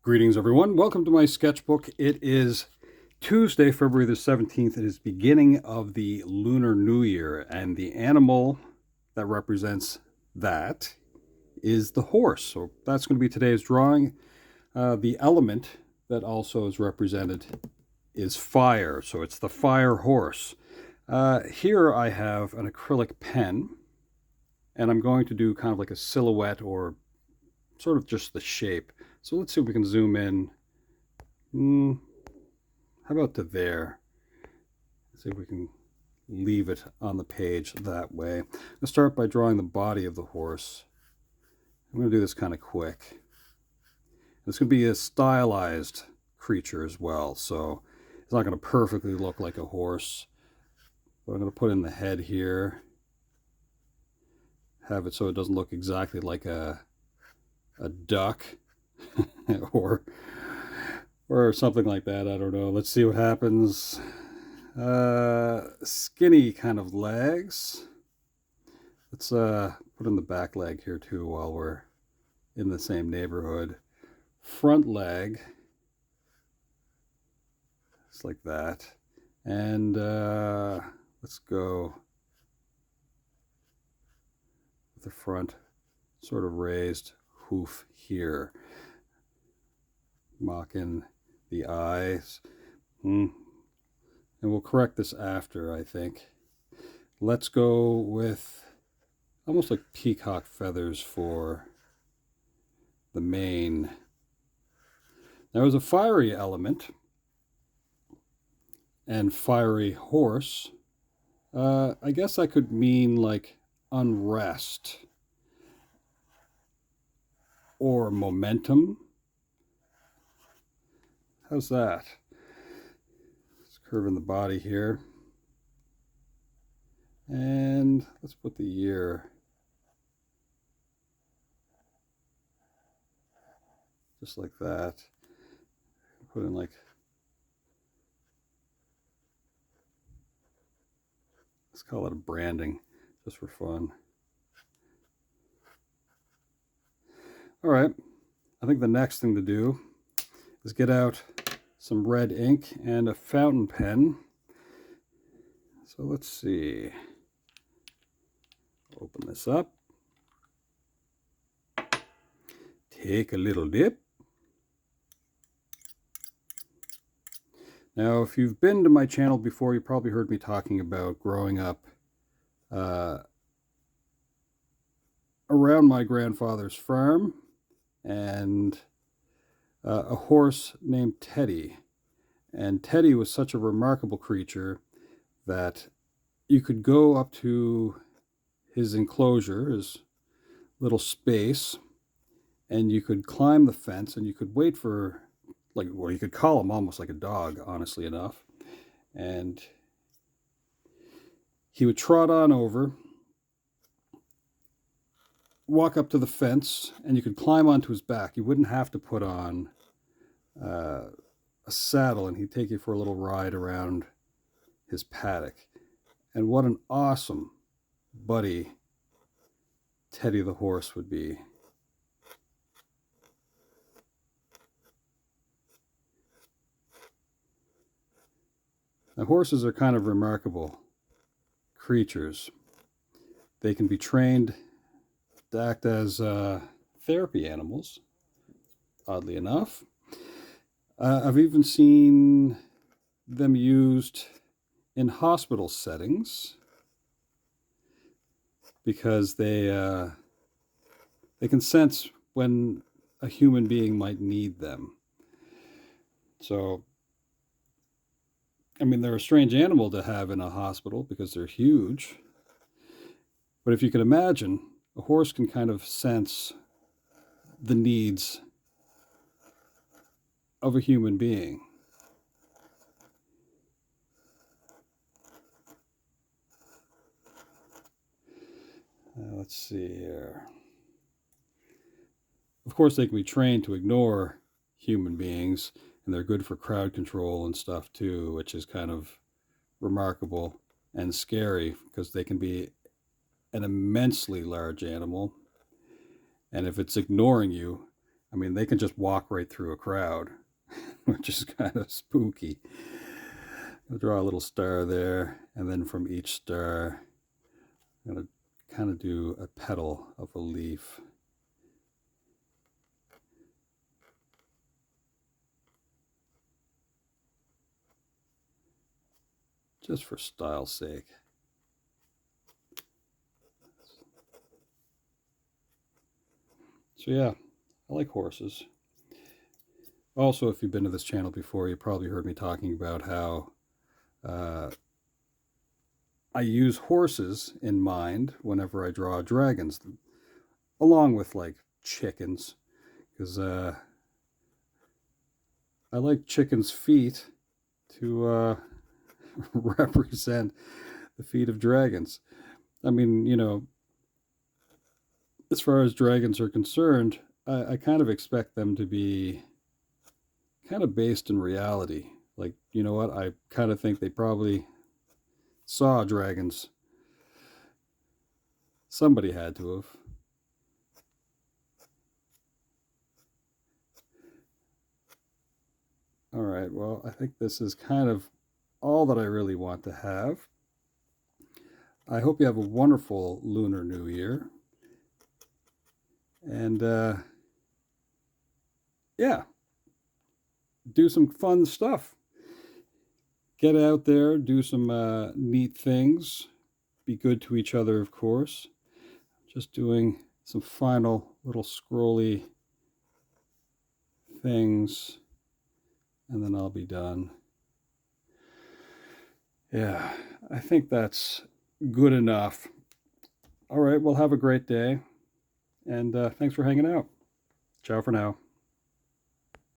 Greetings, everyone. Welcome to my sketchbook. It is Tuesday, February the 17th. It is beginning of the Lunar New Year, and the animal that represents that is the horse. So that's going to be today's drawing. The element that also is represented is fire, so it's the fire horse. Here I have an acrylic pen, and I'm going to do kind of like a silhouette or sort of just the shape. So let's see if we can zoom in. How about to there? Let's see if we can leave it on the page that way. Let's start by drawing the body of the horse. I'm going to do this kind of quick. It's going to be a stylized creature as well, so it's not going to perfectly look like a horse. But I'm going to put in the head here, have it so it doesn't look exactly like a duck or something like that. I don't know. Let's see what happens. Skinny kind of legs. Let's put in the back leg here too while we're in the same neighborhood. Front leg, just like that. And let's go with the front sort of raised hoof here. Mocking the eyes. And we'll correct this after, I think. Let's go with almost like peacock feathers for the mane. There was a fiery element and fiery horse. I guess that could mean like unrest or momentum. How's that? Let's curve in the body here. And let's put the year just like that. Put in like, let's call it a branding just for fun. All right, I think the next thing to do is get out some red ink and a fountain pen. So let's see. Open this up. Take a little dip. Now, if you've been to my channel before, you probably heard me talking about growing up around my grandfather's farm and a horse named Teddy. And Teddy was such a remarkable creature that you could go up to his enclosure, his little space, and you could climb the fence and you could wait for, like, well, you could call him almost like a dog, honestly enough. And he would trot on over, walk up to the fence, and you could climb onto his back. You wouldn't have to put on a saddle, and he'd take you for a little ride around his paddock. And what an awesome buddy Teddy the horse would be. Now, horses are kind of remarkable creatures. They can be trained to act as therapy animals, oddly enough. I've even seen them used in hospital settings because they can sense when a human being might need them. So, I mean, they're a strange animal to have in a hospital because they're huge. But if you can imagine, a horse can kind of sense the needs of a human being. Let's see here. Of course, they can be trained to ignore human beings, and they're good for crowd control and stuff too, which is kind of remarkable and scary because they can be an immensely large animal. And if it's ignoring you, I mean, they can just walk right through a crowd, which is kind of spooky. I'll draw a little star there, and then from each star, I'm going to kind of do a petal of a leaf. Just for style's sake. So yeah, I like horses. Also, if you've been to this channel before, you probably heard me talking about how uh, I use horses in mind whenever I draw dragons, along with like chickens, because I like chickens' feet to represent the feet of dragons. I mean, you know, as far as dragons are concerned, I kind of expect them to be kind of based in reality. Like, you know what? I kind of think they probably saw dragons. Somebody had to have. All right, well, I think this is kind of all that I really want to have. I hope you have a wonderful Lunar New Year. And yeah, do some fun stuff. Get out there, do some neat things. Be good to each other, of course. Just doing some final little scrolly things, and then I'll be done. Yeah, I think that's good enough. All right, well, have a great day, and thanks for hanging out. Ciao for now.